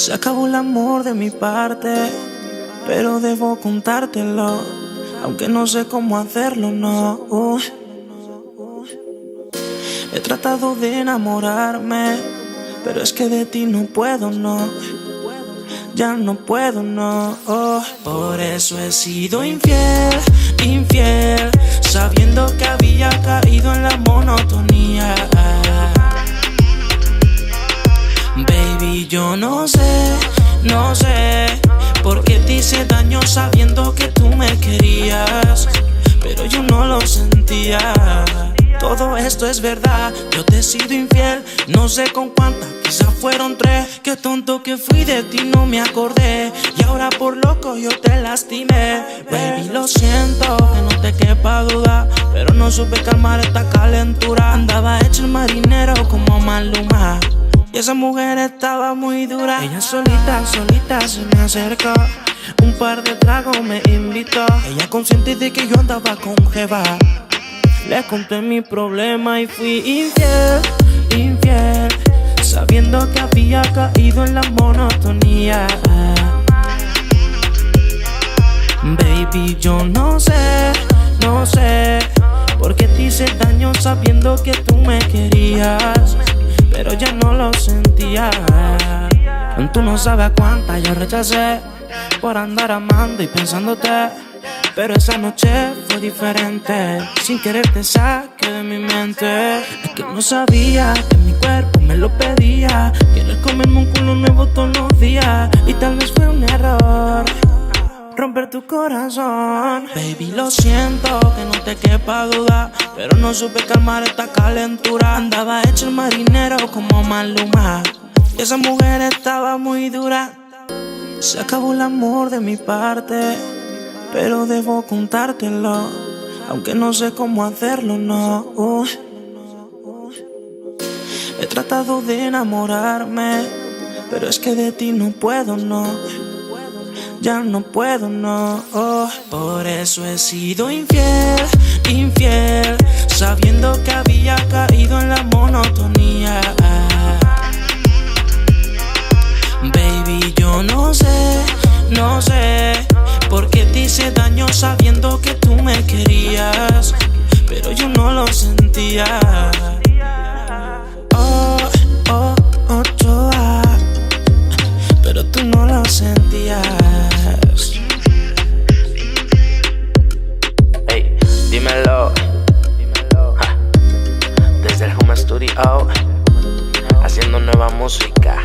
Se acabó el amor de mi parte, pero debo contártelo, aunque no sé cómo hacerlo, no. He tratado de enamorarme, pero es que de ti no puedo, no. Ya no puedo, no. Por eso he sido infiel, infiel, sabiendo que había caído en la monotonía. Baby, yo no sé por qué te hice daño sabiendo que tú me querías, pero yo no lo sentía. Todo esto es verdad, yo te he sido infiel, no sé con cuántas, quizás fueron 3. Qué tonto que fui, de ti no me acordé, y ahora por loco yo te lastimé. Baby, lo siento, que no te quepa duda, pero no supe calmar esta calentura. Andaba hecho el marinero como Maluma, y esa mujer estaba muy dura. Ella solita se me acercó, un par de tragos me invitó. Ella consciente de que yo andaba con jeva. Le conté mi problema y fui infiel, infiel, sabiendo que había caído en la monotonía. Baby, yo no sé por qué te hice daño sabiendo que tú me querías, pero ya no lo sentía. Tú no sabes cuántas yo rechacé por andar amando y pensándote, pero esa noche fue diferente. Sin querer te saqué de mi mente. Es que no sabía que mi cuerpo me lo pedía, querer comerme un culo nuevo todos los días, y tal vez fue un error romper tu corazón. Baby, lo siento, que no te quepa duda, pero no supe calmar esta calentura. Andaba hecho el marinero como Maluma, y esa mujer estaba muy dura. Se acabó el amor de mi parte, pero debo contártelo, aunque no sé cómo hacerlo, no. He tratado de enamorarme, pero es que de ti no puedo, no. Ya no puedo, no. Por eso he sido infiel, infiel, sabiendo que había caído en la monotonía. Baby, yo no sé por qué te hice daño sabiendo que tú me querías, pero yo no lo sentía. Ochoa, pero tú no lo sentías. Hey, dímelo. Desde el Home Studio, haciendo nueva música.